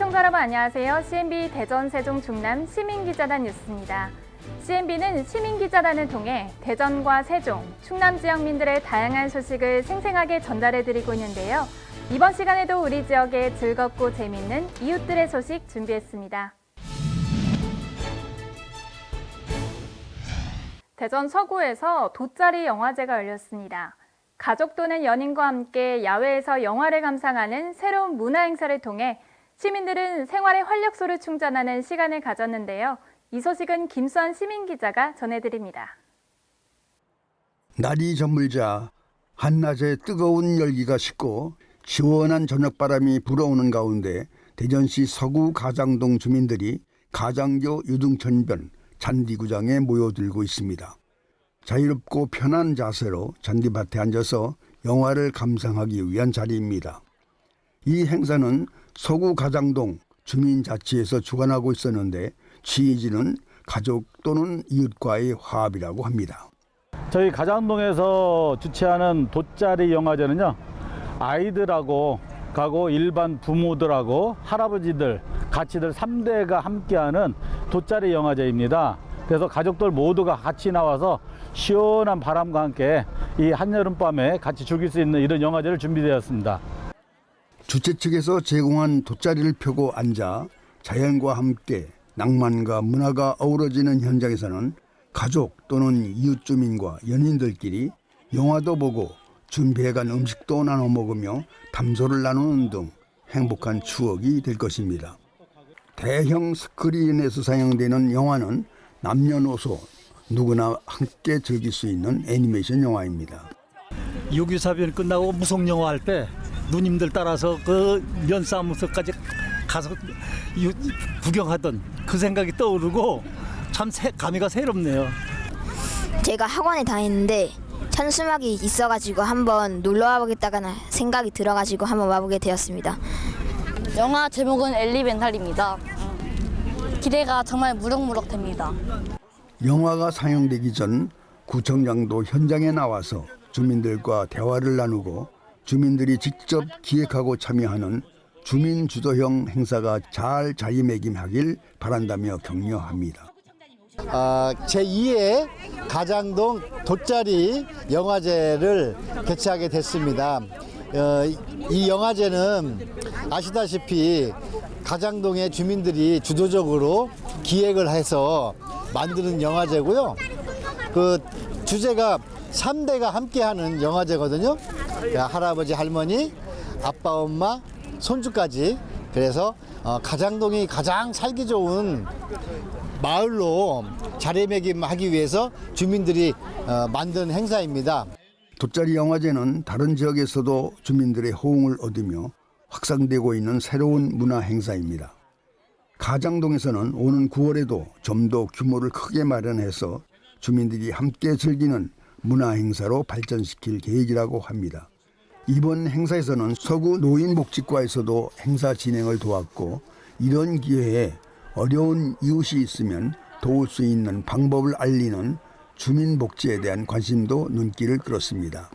시청자 여러분 안녕하세요. CNB 대전 세종 충남 시민기자단 뉴스입니다. CNB는 시민기자단을 통해 대전과 세종, 충남 지역민들의 다양한 소식을 생생하게 전달해드리고 있는데요. 이번 시간에도 우리 지역의 즐겁고 재미있는 이웃들의 소식 준비했습니다. 대전 서구에서 돗자리 영화제가 열렸습니다. 가족 또는 연인과 함께 야외에서 영화를 감상하는 새로운 문화 행사를 통해 시민들은 생활의 활력소를 충전하는 시간을 가졌는데요. 이 소식은 김수환 시민기자가 전해드립니다. 날이 저물자 한낮에 뜨거운 열기가 식고 시원한 저녁바람이 불어오는 가운데 대전시 서구 가장동 주민들이 가장교 유등천변 잔디구장에 모여들고 있습니다. 자유롭고 편한 자세로 잔디밭에 앉아서 영화를 감상하기 위한 자리입니다. 이 행사는 서구 가장동 주민자치에서 주관하고 있었는데 취지는 가족 또는 이웃과의 화합이라고 합니다. 저희 가장동에서 주최하는 돗자리 영화제는요, 아이들하고 가고 일반 부모들하고 할아버지들 같이들 3대가 함께하는 돗자리 영화제입니다. 그래서 가족들 모두가 같이 나와서 시원한 바람과 함께 이 한여름밤에 같이 즐길 수 있는 이런 영화제를 준비되었습니다. 주최 측에서 제공한 돗자리를 펴고 앉아 자연과 함께 낭만과 문화가 어우러지는 현장에서는 가족 또는 이웃 주민과 연인들끼리 영화도 보고 준비해간 음식도 나눠 먹으며 담소를 나누는 등 행복한 추억이 될 것입니다. 대형 스크린에서 사용되는 영화는 남녀노소 누구나 함께 즐길 수 있는 애니메이션 영화입니다. 6.25 사변 끝나고 무속영화 할 때 누님들 따라서 그 면사무소까지 가서 구경하던 그 생각이 떠오르고 참 감회가 새롭네요. 제가 학원에 다니는데 천수막이 있어가지고 한번 놀러 와보겠다는 생각이 들어가지고 한번 와보게 되었습니다. 영화 제목은 엘리멘탈입니다. 기대가 정말 무럭무럭 됩니다. 영화가 상영되기 전 구청장도 현장에 나와서 주민들과 대화를 나누고 주민들이 직접 기획하고 참여하는 주민 주도형 행사가 잘 자리매김하길 바란다며 격려합니다. 제2회 가장동 돗자리 영화제를 개최하게 됐습니다. 이 영화제는 아시다시피 가장동의 주민들이 주도적으로 기획을 해서 만드는 영화제고요. 그 주제가 3대가 함께하는 영화제거든요. 할아버지, 할머니, 아빠, 엄마, 손주까지. 그래서 가장동이 가장 살기 좋은 마을로 자리매김하기 위해서 주민들이 만든 행사입니다. 돗자리 영화제는 다른 지역에서도 주민들의 호응을 얻으며 확산되고 있는 새로운 문화 행사입니다. 가장동에서는 오는 9월에도 좀 더 규모를 크게 마련해서 주민들이 함께 즐기는 문화 행사로 발전시킬 계획이라고 합니다. 이번 행사에서는 서구 노인복지과에서도 행사 진행을 도왔고 이런 기회에 어려운 이웃이 있으면 도울 수 있는 방법을 알리는 주민복지에 대한 관심도 눈길을 끌었습니다.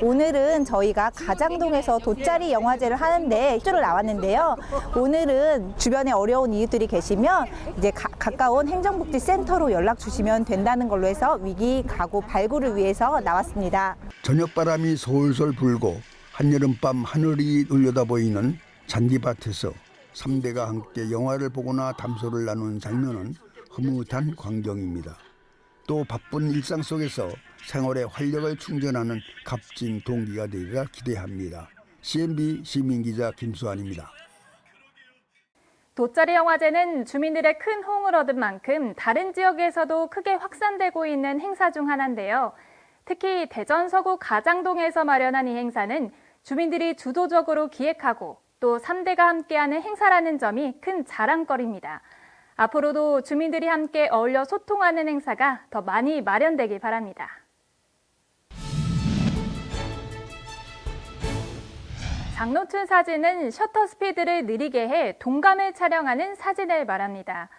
오늘은 저희가 가장동에서 돗자리 영화제를 하는데 를 나왔는데요. 오늘은 주변에 어려운 이웃들이 계시면 이제 가까운 행정복지센터로 연락 주시면 된다는 걸로 해서 위기 가구 발굴을 위해서 나왔습니다. 저녁바람이 솔솔 불고 한여름밤 하늘이 놀려다 보이는 잔디밭에서 3대가 함께 영화를 보거나 담소를 나누는 장면은 흐뭇한 광경입니다. 또 바쁜 일상 속에서 생활의 활력을 충전하는 값진 동기가 되리라 기대합니다. CNB 시민기자 김수환입니다. 돗자리 영화제는 주민들의 큰 호응을 얻은 만큼 다른 지역에서도 크게 확산되고 있는 행사 중 하나인데요. 특히 대전 서구 가장동에서 마련한 이 행사는 주민들이 주도적으로 기획하고 또 3대가 함께하는 행사라는 점이 큰 자랑거리입니다. 앞으로도 주민들이 함께 어울려 소통하는 행사가 더 많이 마련되길 바랍니다. 장노출 사진은 셔터 스피드를 느리게 해 동감을 촬영하는 사진을 말합니다.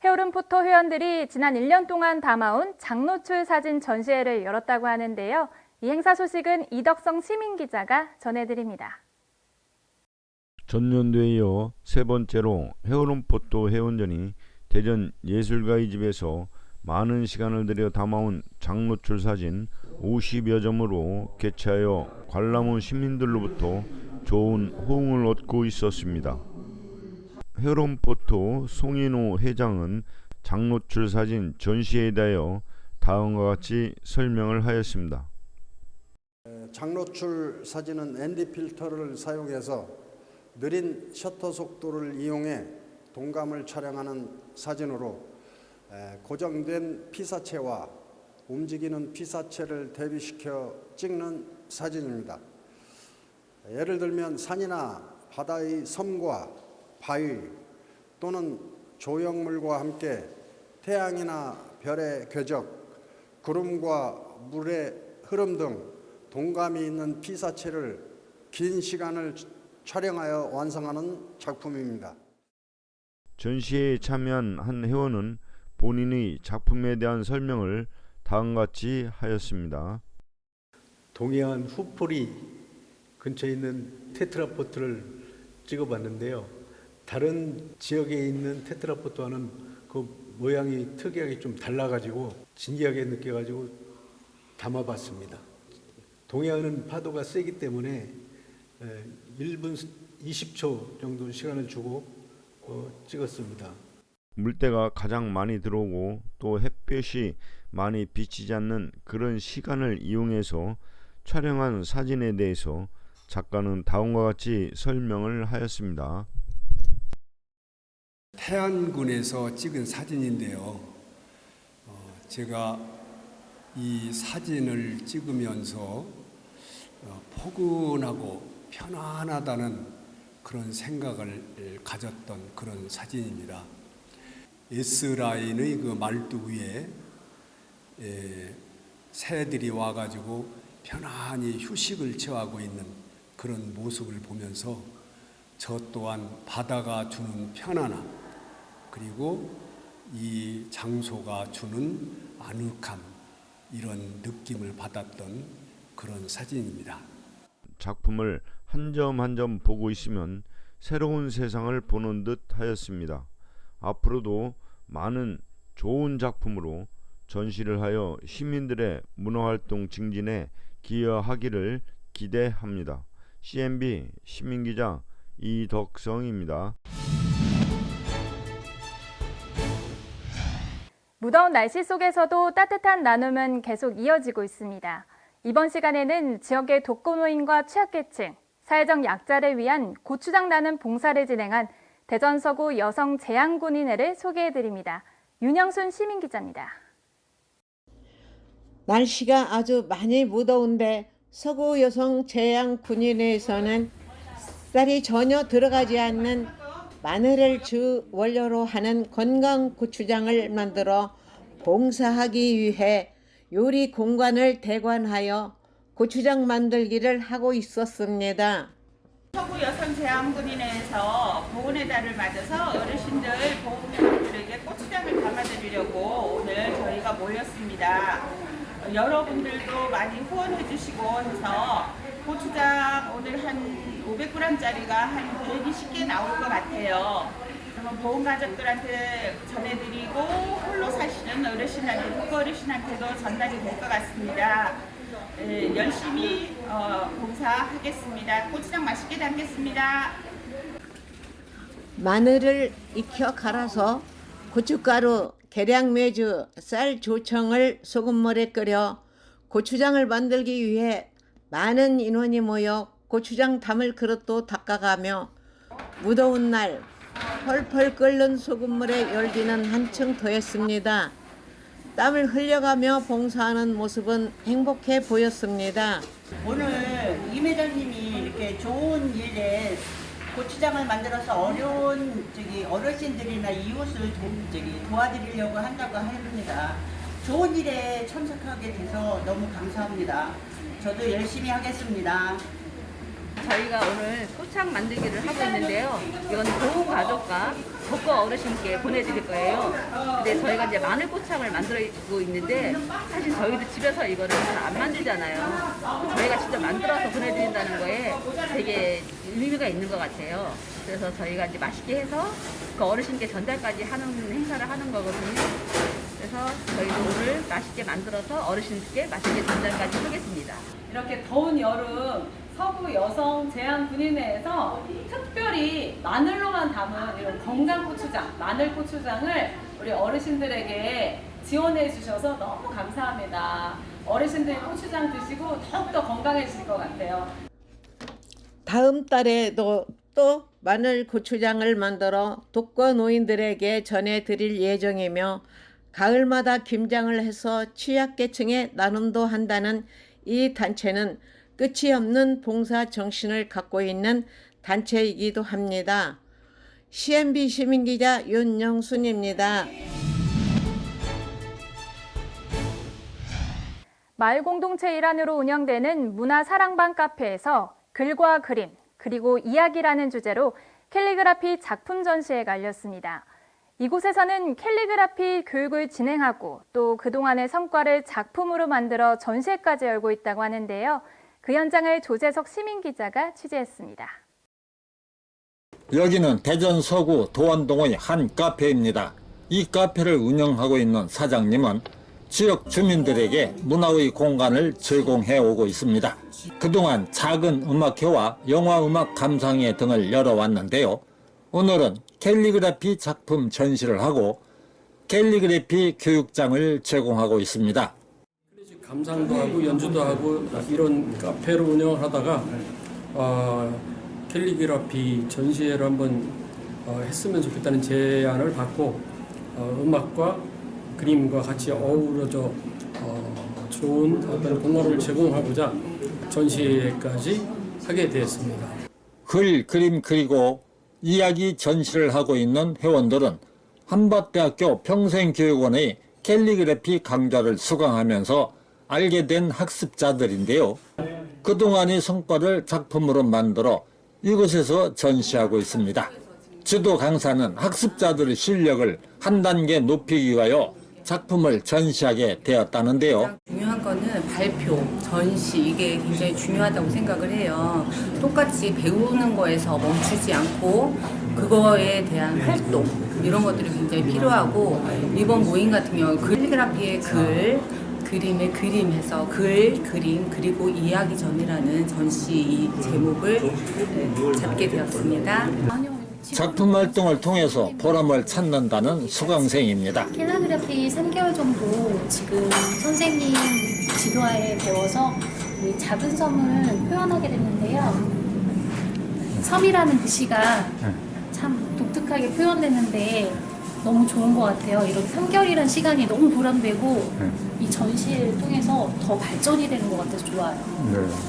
해오름 포토 회원들이 지난 1년 동안 담아온 장노출 사진 전시회를 열었다고 하는데요. 이 행사 소식은 이덕성 시민기자가 전해드립니다. 전년도에 이어 세 번째로 헤어론포토 해운전이 대전 예술가의 집에서 많은 시간을 들여 담아온 장노출 사진 50여 점으로 개최하여 관람 온 시민들로부터 좋은 호응을 얻고 있었습니다. 헤어론포토 송인호 회장은 장노출 사진 전시에 대하여 다음과 같이 설명을 하였습니다. 장노출 사진은 ND 필터를 사용해서 느린 셔터 속도를 이용해 동감을 촬영하는 사진으로 고정된 피사체와 움직이는 피사체를 대비시켜 찍는 사진입니다. 예를 들면 산이나 바다의 섬과 바위 또는 조형물과 함께 태양이나 별의 궤적, 구름과 물의 흐름 등 동감이 있는 피사체를 긴 시간을 촬영하여 완성하는 작품입니다. 전시회에 참여한 한 회원은 본인의 작품에 대한 설명을 다음같이 하였습니다. 동해안 후포리 근처에 있는 테트라포트를 찍어봤는데요. 다른 지역에 있는 테트라포트와는 그 모양이 특이하게 좀 달라가지고 진기하게 느껴가지고 담아봤습니다. 동해안은 파도가 세기 때문에 1분 20초 정도 시간을 주고 찍었습니다. 물때가 가장 많이 들어오고 또 햇볕이 많이 비치지 않는 그런 시간을 이용해서 촬영한 사진에 대해서 작가는 다음과 같이 설명을 하였습니다. 태안군에서 찍은 사진인데요. 제가 이 사진을 찍으면서 포근하고 편안하다는 그런 생각을 가졌던 그런 사진입니다. S라인의 그 말뚝 위에 새들이 와가지고 편안히 휴식을 취하고 있는 그런 모습을 보면서 저 또한 바다가 주는 편안함 그리고 이 장소가 주는 아늑함 이런 느낌을 받았던 그런 사진입니다. 작품을 한 점 한 점 보고 있으면 새로운 세상을 보는 듯 하였습니다. 앞으로도 많은 좋은 작품으로 전시를 하여 시민들의 문화활동 증진에 기여하기를 기대합니다. CNB 시민기자 이덕성입니다. 무더운 날씨 속에서도 따뜻한 나눔은 계속 이어지고 있습니다. 이번 시간에는 지역의 독거노인과 취약계층, 사회적 약자를 위한 고추장 나눔 봉사를 진행한 대전 서구 여성 재향군인회를 소개해드립니다. 윤영순 시민기자입니다. 날씨가 아주 많이 무더운데 서구 여성 재향군인회에서는 쌀이 전혀 들어가지 않는 마늘을 주 원료로 하는 건강 고추장을 만들어 봉사하기 위해 요리 공간을 대관하여 고추장 만들기를 하고 있었습니다. 서구 여성 재향군인회에서 보훈의 달을 맞아서 어르신들 보훈들에게 고추장을 담아드리려고 오늘 저희가 모였습니다. 여러분들도 많이 후원해 주시고 해서 고추장 오늘 한 500g짜리가 한 120개 나올 것 같아요. 보훈 가족들한테 전해드리고 홀로 사시는 어르신한테, 독거 어르신한테도 전달이 될 것 같습니다. 열심히 봉사하겠습니다. 고추장 맛있게 담겠습니다. 마늘을 익혀 갈아서 고춧가루, 계량매주, 쌀 조청을 소금물에 끓여 고추장을 만들기 위해 많은 인원이 모여 고추장 담을 그릇도 닦아가며 무더운 날 펄펄 끓는 소금물에 열기는 한층 더했습니다. 땀을 흘려가며 봉사하는 모습은 행복해 보였습니다. 오늘 임 회장님이 이렇게 좋은 일에 고추장을 만들어서 어려운 어르신들이나 이웃을 도와드리려고 한다고 합니다. 좋은 일에 참석하게 돼서 너무 감사합니다. 저도 열심히 하겠습니다. 저희가 오늘 꽃창 만들기를 하고 있는데요. 이건 보호가족과 독거 어르신께 보내드릴 거예요. 근데 저희가 이제 마늘 꽃창을 만들고 있는데 사실 저희도 집에서 이거를 잘 안 만들잖아요. 저희가 직접 만들어서 보내드린다는 거에 되게 의미가 있는 것 같아요. 그래서 저희가 이제 맛있게 해서 그 어르신께 전달까지 하는 행사를 하는 거거든요. 그래서 저희도 오늘 맛있게 만들어서 어르신께 맛있게 전달까지 하겠습니다. 이렇게 더운 여름 서구 여성 제한군인회에서 특별히 마늘로만 담은 이런 건강 고추장, 마늘 고추장을 우리 어르신들에게 지원해 주셔서 너무 감사합니다. 어르신들이 고추장 드시고 더욱더 건강해지실 것 같아요. 다음 달에도 또 마늘 고추장을 만들어 독거 노인들에게 전해드릴 예정이며 가을마다 김장을 해서 취약계층에 나눔도 한다는 이 단체는 끝이 없는 봉사 정신을 갖고 있는 단체이기도 합니다. CNB 시민기자 윤영순입니다. 마을 공동체 일환으로 운영되는 문화사랑방 카페에서 글과 그림, 그리고 이야기라는 주제로 캘리그라피 작품 전시회가 열렸습니다. 이곳에서는 캘리그라피 교육을 진행하고 또 그동안의 성과를 작품으로 만들어 전시회까지 열고 있다고 하는데요. 그 현장을 조재석 시민기자가 취재했습니다. 여기는 대전 서구 도안동의 한 카페입니다. 이 카페를 운영하고 있는 사장님은 지역 주민들에게 문화의 공간을 제공해 오고 있습니다. 그동안 작은 음악회와 영화음악 감상회 등을 열어왔는데요. 오늘은 캘리그라피 작품 전시를 하고 캘리그라피 교육장을 제공하고 있습니다. 감상도 하고 연주도 하고 이런 카페를 운영을 하다가 캘리그라피 전시회를 한번 했으면 좋겠다는 제안을 받고 음악과 그림과 같이 어우러져 좋은 어떤 공간을 제공하고자 전시회까지 하게 되었습니다. 글, 그림 그리고 이야기 전시를 하고 있는 회원들은 한밭대학교 평생교육원의 캘리그래피 강좌를 수강하면서 알게 된 학습자들인데요. 그동안의 성과를 작품으로 만들어 이곳에서 전시하고 있습니다. 지도 강사는 학습자들의 실력을 한 단계 높이기 위하여 작품을 전시하게 되었다는데요. 중요한 거는 발표, 전시 이게 굉장히 중요하다고 생각을 해요. 똑같이 배우는 거에서 멈추지 않고 그거에 대한 활동 이런 것들이 굉장히 필요하고 이번 모임 같은 경우 캘리그라피의 글, 그림의 그림에서 글, 그림 그리고 이야기 전이라는 전시 제목을 잡게 되었습니다. 작품 활동을 통해서 보람을 찾는다는 수강생입니다. 캘리그라피 3개월 정도 지금 선생님 지도하에 배워서 이 작은 섬을 표현하게 됐는데요. 섬이라는 글씨가 참 독특하게 표현되는데 너무 좋은 것 같아요. 이런 3개월이라는 시간이 너무 보람되고 이 전시를 통해서 더 발전이 되는 것 같아서 좋아요.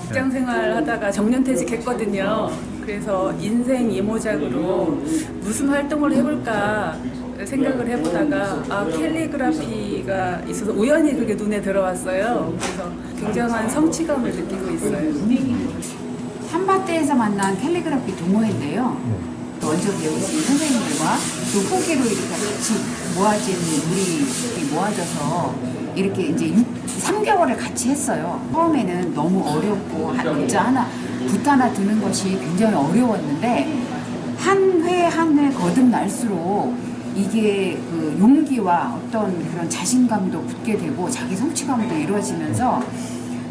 직장 생활 하다가 정년퇴직했거든요. 그래서 인생 예모작으로 무슨 활동을 해볼까 생각을 해보다가 캘리그라피가 있어서 우연히 그게 눈에 들어왔어요. 그래서 굉장한 성취감을 느끼고 있어요. 한밭대에서 만난 캘리그라피 동호회인데요. 먼저 배우신 선생님들과 또 후기로 이렇게 같이 모아진 우리 모아져서 이렇게 이제 3개월을 같이 했어요. 처음에는 너무 어렵고 문자 하나, 붓 하나 드는 것이 굉장히 어려웠는데 한 회 한 회 거듭날수록 이게 그 용기와 어떤 그런 자신감도 붙게 되고 자기 성취감도 이루어지면서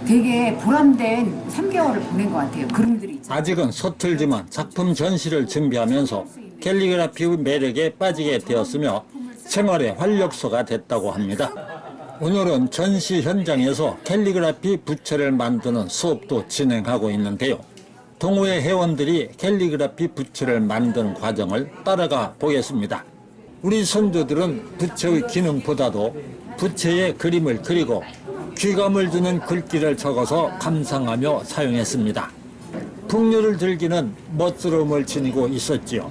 되게 보람된 3개월을 보낸 것 같아요. 그림들이 있잖아요. 아직은 서툴지만 작품 전시를 준비하면서 캘리그라피의 매력에 빠지게 되었으며 생활의 활력소가 됐다고 합니다. 오늘은 전시 현장에서 캘리그라피 부채를 만드는 수업도 진행하고 있는데요. 동호회 회원들이 캘리그라피 부채를 만드는 과정을 따라가 보겠습니다. 우리 선조들은 부채의 기능보다도 부채에 그림을 그리고 귀감을 주는 글귀를 적어서 감상하며 사용했습니다. 풍류를 즐기는 멋스러움을 지니고 있었지요.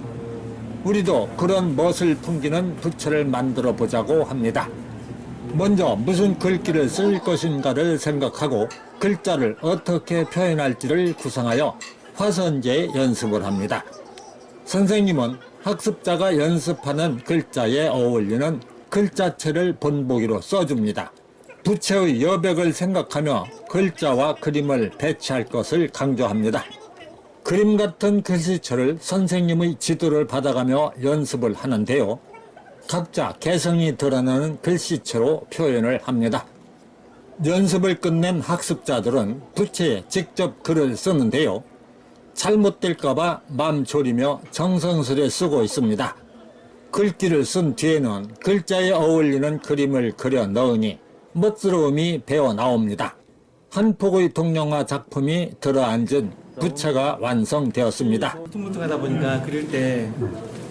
우리도 그런 멋을 풍기는 부채를 만들어 보자고 합니다. 먼저 무슨 글귀를 쓸 것인가를 생각하고 글자를 어떻게 표현할지를 구상하여 화선제 연습을 합니다. 선생님은 학습자가 연습하는 글자에 어울리는 글자체를 본보기로 써줍니다. 부채의 여백을 생각하며 글자와 그림을 배치할 것을 강조합니다. 그림 같은 글씨체를 선생님의 지도를 받아가며 연습을 하는데요. 각자 개성이 드러나는 글씨체로 표현을 합니다. 연습을 끝낸 학습자들은 부채에 직접 글을 쓰는데요. 잘못될까봐 마음 졸이며 정성스레 쓰고 있습니다. 글귀를 쓴 뒤에는 글자에 어울리는 그림을 그려 넣으니 멋스러움이 배어 나옵니다. 한 폭의 동양화 작품이 들어앉은 부채가 완성되었습니다. 울퉁불퉁하다 보니까 그릴 때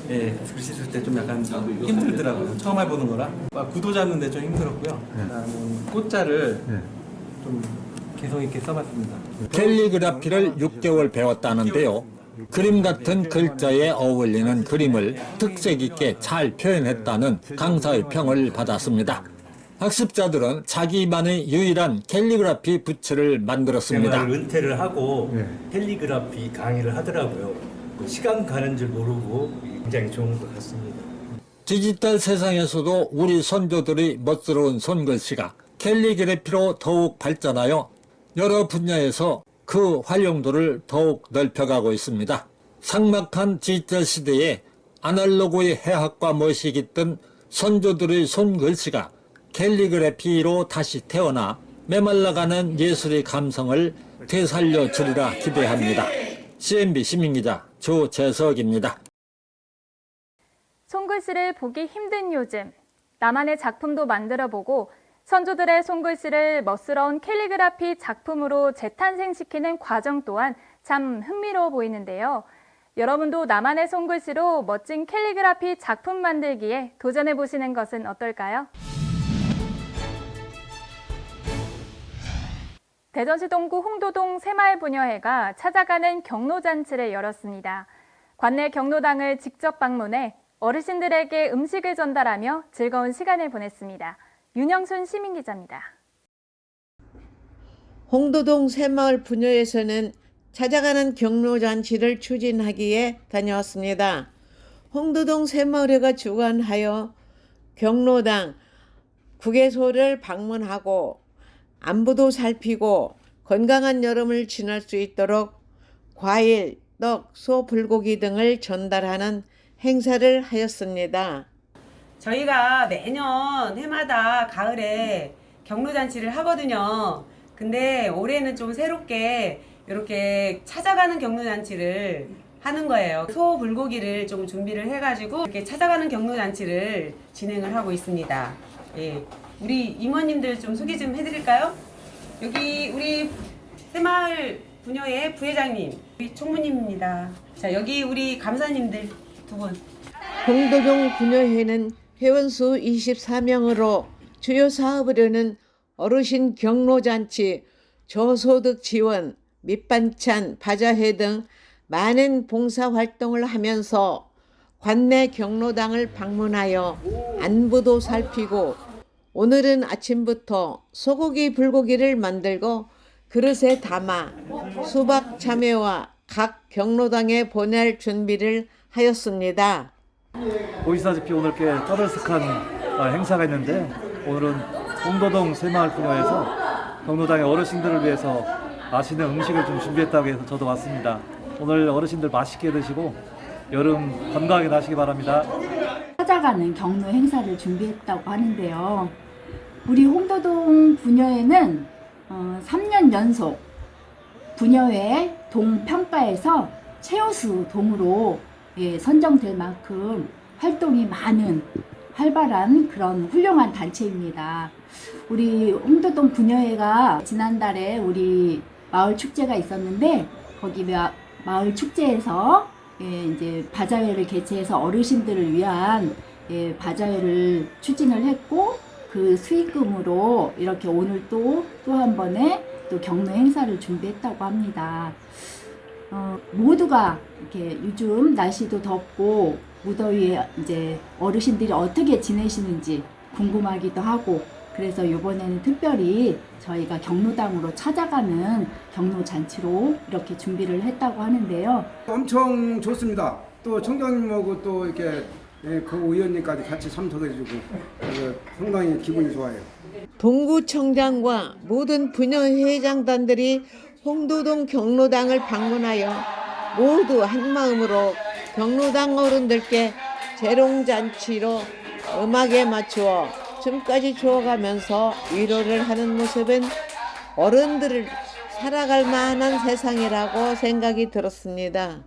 글씨 쓸 때 좀 약간 힘들더라고요. 처음 해보는 거라. 구도 잡는데 좀 힘들었고요. 꽃자를 좀 개성 있게 써봤습니다. 캘리그라피를 6개월 배웠다는데요. 그림 같은 글자에 어울리는 그림을 특색 있게 잘 표현했다는 강사의 평을 받았습니다. 학습자들은 자기만의 유일한 캘리그라피 부채를 만들었습니다. 은퇴를 하고 캘리그라피 강의를 하더라고요. 시간 가는 줄 모르고 굉장히 좋은 것 같습니다. 디지털 세상에서도 우리 선조들의 멋스러운 손글씨가 캘리그래피로 더욱 발전하여 여러 분야에서 그 활용도를 더욱 넓혀가고 있습니다. 삭막한 디지털 시대에 아날로그의 해학과 멋이 깃든 선조들의 손글씨가 캘리그래피로 다시 태어나 메말라가는 예술의 감성을 되살려 주리라 기대합니다. CNB 시민기자 조재석입니다. 손글씨를 보기 힘든 요즘, 나만의 작품도 만들어보고 선조들의 손글씨를 멋스러운 캘리그라피 작품으로 재탄생시키는 과정 또한 참 흥미로워 보이는데요. 여러분도 나만의 손글씨로 멋진 캘리그라피 작품 만들기에 도전해보시는 것은 어떨까요? 대전시 동구 홍도동 새마을부녀회가 찾아가는 경로잔치를 열었습니다. 관내 경로당을 직접 방문해 어르신들에게 음식을 전달하며 즐거운 시간을 보냈습니다. 윤영순 시민기자입니다. 홍도동 새마을부녀회에서는 찾아가는 경로잔치를 추진하기에 다녀왔습니다. 홍도동 새마을회가 주관하여 경로당, 국외소를 방문하고 안부도 살피고 건강한 여름을 지날 수 있도록 과일, 떡, 소, 불고기 등을 전달하는 행사를 하였습니다. 저희가 매년 해마다 가을에 경로잔치를 하거든요. 근데 올해는 좀 새롭게 이렇게 찾아가는 경로잔치를 하는 거예요. 소 불고기를 좀 준비를 해가지고 이렇게 찾아가는 경로잔치를 진행을 하고 있습니다. 예. 우리 임원님들 좀 소개 좀 해드릴까요? 여기 우리 새마을 부녀회 부회장님, 우리 총무님입니다. 자, 여기 우리 감사님들 두 분. 홍도동 부녀회는 회원수 24명으로 주요 사업을 하는 어르신 경로잔치, 저소득 지원, 밑반찬, 바자회 등 많은 봉사활동을 하면서 관내 경로당을 방문하여 안부도 살피고 오늘은 아침부터 소고기 불고기를 만들고 그릇에 담아 수박 참외와 각 경로당에 보낼 준비를 하였습니다. 보시다시피 오늘 꽤 떠들썩한 행사가 있는데 오늘은 홍도동 새마을부녀회에서 경로당의 어르신들을 위해서 맛있는 음식을 좀 준비했다고 해서 저도 왔습니다. 오늘 어르신들 맛있게 드시고 여름 건강하게 나시기 바랍니다. 찾아가는 경로 행사를 준비했다고 하는데요. 우리 홍도동 부녀회는 3년 연속 부녀회 동평가에서 최우수 동으로 선정될 만큼 활동이 많은 활발한 그런 훌륭한 단체입니다. 우리 홍도동 부녀회가 지난달에 우리 마을 축제가 있었는데 거기 마을 축제에서 이제 바자회를 개최해서 어르신들을 위한 바자회를 추진을 했고 그 수익금으로 이렇게 오늘 또 한 번의 또 경로 행사를 준비했다고 합니다. 모두가 이렇게 요즘 날씨도 덥고 무더위에 이제 어르신들이 어떻게 지내시는지 궁금하기도 하고 그래서 이번에는 특별히 저희가 경로당으로 찾아가는 경로잔치로 이렇게 준비를 했다고 하는데요. 엄청 좋습니다. 또 청장님하고 또 이렇게 그 의원님까지 같이 참석해주고 상당히 기분이 좋아요. 동구청장과 모든 부녀회장단들이 홍도동 경로당을 방문하여 모두 한마음으로 경로당 어른들께 재롱잔치로 음악에 맞추어 춤까지 추어가면서 위로를 하는 모습은 어른들을 살아갈 만한 세상이라고 생각이 들었습니다.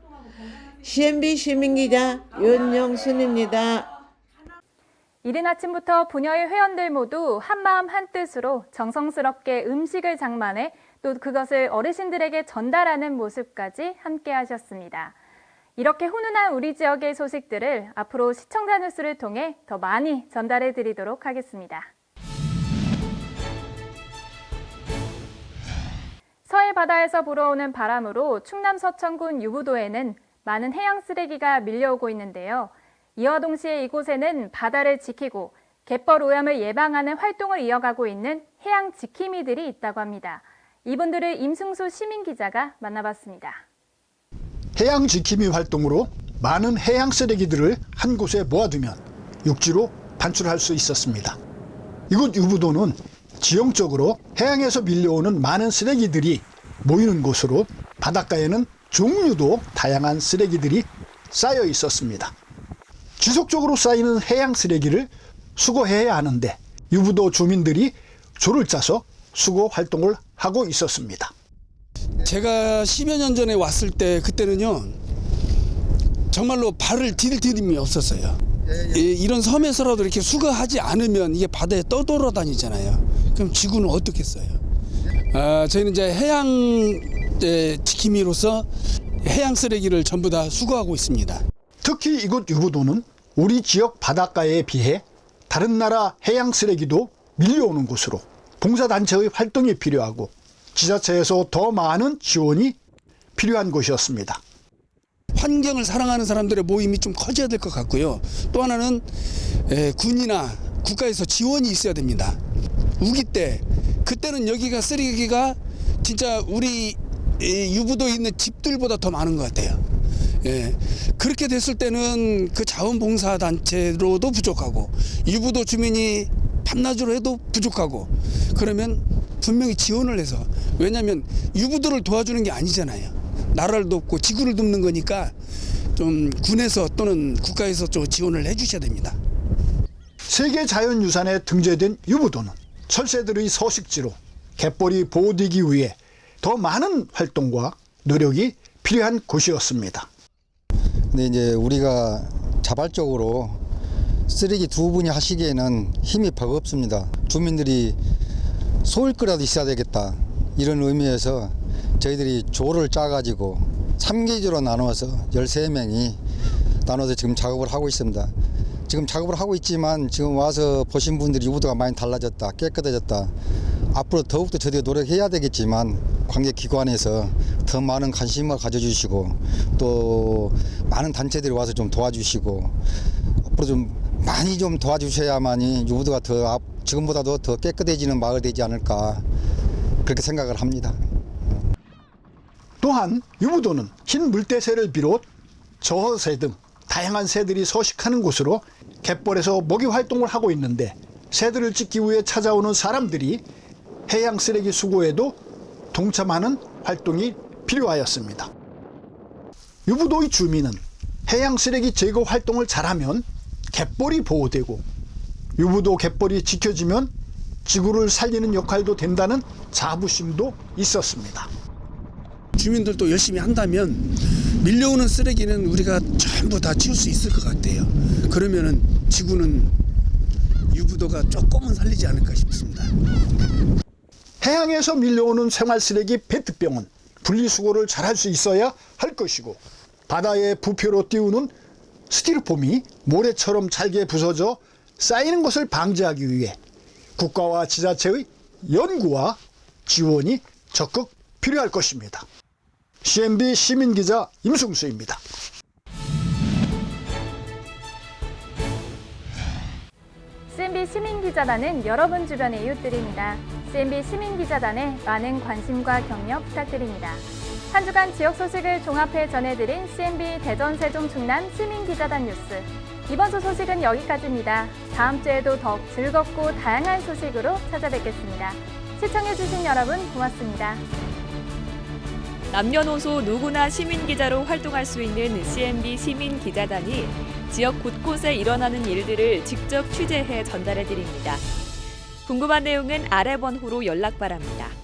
CNB 시민기자 윤영순입니다. 이른 아침부터 부녀의 회원들 모두 한마음 한뜻으로 정성스럽게 음식을 장만해 또 그것을 어르신들에게 전달하는 모습까지 함께 하셨습니다. 이렇게 훈훈한 우리 지역의 소식들을 앞으로 시청자 뉴스를 통해 더 많이 전달해 드리도록 하겠습니다. 서해 바다에서 불어오는 바람으로 충남 서천군 유부도에는 많은 해양 쓰레기가 밀려오고 있는데요. 이와 동시에 이곳에는 바다를 지키고 갯벌 오염을 예방하는 활동을 이어가고 있는 해양 지킴이들이 있다고 합니다. 이분들을 임승수 시민기자가 만나봤습니다. 해양 지킴이 활동으로 많은 해양 쓰레기들을 한 곳에 모아두면 육지로 반출할 수 있었습니다. 이곳 유부도는 지형적으로 해양에서 밀려오는 많은 쓰레기들이 모이는 곳으로 바닷가에는 종류도 다양한 쓰레기들이 쌓여 있었습니다. 지속적으로 쌓이는 해양 쓰레기를 수거해야 하는데 유부도 주민들이 조를 짜서 수거 활동을 하고 있었습니다. 제가 10여 년 전에 왔을 때 그때는요 정말로 발을 디딜 틈이 없었어요. 이런 섬에서라도 이렇게 수거하지 않으면 이게 바다에 떠돌아다니잖아요. 그럼 지구는 어떻겠어요? 저희는 이제 해양 지킴이로서 해양 쓰레기를 전부 다 수거하고 있습니다. 특히 이곳 유부도는 우리 지역 바닷가에 비해 다른 나라 해양 쓰레기도 밀려오는 곳으로 봉사단체의 활동이 필요하고 지자체에서 더 많은 지원이 필요한 곳이었습니다. 환경을 사랑하는 사람들의 모임이 좀 커져야 될 것 같고요. 또 하나는 군이나 국가에서 지원이 있어야 됩니다. 우기 때 그때는 여기가 쓰레기가 진짜 우리 유부도에 있는 집들보다 더 많은 것 같아요. 그렇게 됐을 때는 그 자원봉사단체로도 부족하고 유부도 주민이 밤낮으로 해도 부족하고 그러면 분명히 지원을 해서 왜냐하면 유부도를 도와주는 게 아니잖아요. 나라를 돕고 지구를 돕는 거니까 좀 군에서 또는 국가에서 좀 지원을 해주셔야 됩니다. 세계자연유산에 등재된 유부도는 철새들의 서식지로 갯벌이 보호되기 위해 더 많은 활동과 노력이 필요한 곳이었습니다. 근데 이제 우리가 자발적으로 쓰레기 두 분이 하시기에는 힘이 버겁습니다. 주민들이 쏠 거라도 있어야 되겠다 이런 의미에서 저희들이 조를 짜가지고 3계주로 나눠서 13명이 나눠서 지금 작업을 하고 있습니다. 지금 작업을 하고 있지만 지금 와서 보신 분들이 유부도가 많이 달라졌다, 깨끗해졌다. 앞으로 더욱더 저희가 노력해야 되겠지만 관계기관에서 더 많은 관심을 가져주시고 또 많은 단체들이 와서 좀 도와주시고 앞으로 좀 많이 좀 도와주셔야만이 유부도가 더 지금보다도 더 깨끗해지는 마을 되지 않을까 그렇게 생각을 합니다. 또한 유부도는 흰 물대새를 비롯 저어새 등 다양한 새들이 서식하는 곳으로 갯벌에서 먹이 활동을 하고 있는데 새들을 찍기 위해 찾아오는 사람들이 해양 쓰레기 수거에도 동참하는 활동이 필요하였습니다. 유부도의 주민은 해양 쓰레기 제거 활동을 잘하면 갯벌이 보호되고 유부도 갯벌이 지켜지면 지구를 살리는 역할도 된다는 자부심도 있었습니다. 주민들도 열심히 한다면 밀려오는 쓰레기는 우리가 전부 다 치울 수 있을 것 같아요. 그러면은 지구는 유부도가 조금은 살리지 않을까 싶습니다. 해양에서 밀려오는 생활 쓰레기 페트병은 분리수거를 잘할 수 있어야 할 것이고 바다에 부표로 띄우는 스티로폼이 모래처럼 잘게 부서져 쌓이는 것을 방지하기 위해 국가와 지자체의 연구와 지원이 적극 필요할 것입니다. CNB 시민기자 임승수입니다. CNB CNB 시민기자단은 여러분 주변의 이웃들입니다. CNB 시민기자단에 많은 관심과 격려 부탁드립니다. 한 주간 지역 소식을 종합해 전해드린 CNB 대전, 세종, 충남 시민기자단 뉴스. 이번 주 소식은 여기까지입니다. 다음 주에도 더욱 즐겁고 다양한 소식으로 찾아뵙겠습니다. 시청해주신 여러분 고맙습니다. 남녀노소 누구나 시민기자로 활동할 수 있는 CNB 시민기자단이 지역 곳곳에 일어나는 일들을 직접 취재해 전달해드립니다. 궁금한 내용은 아래 번호로 연락 바랍니다.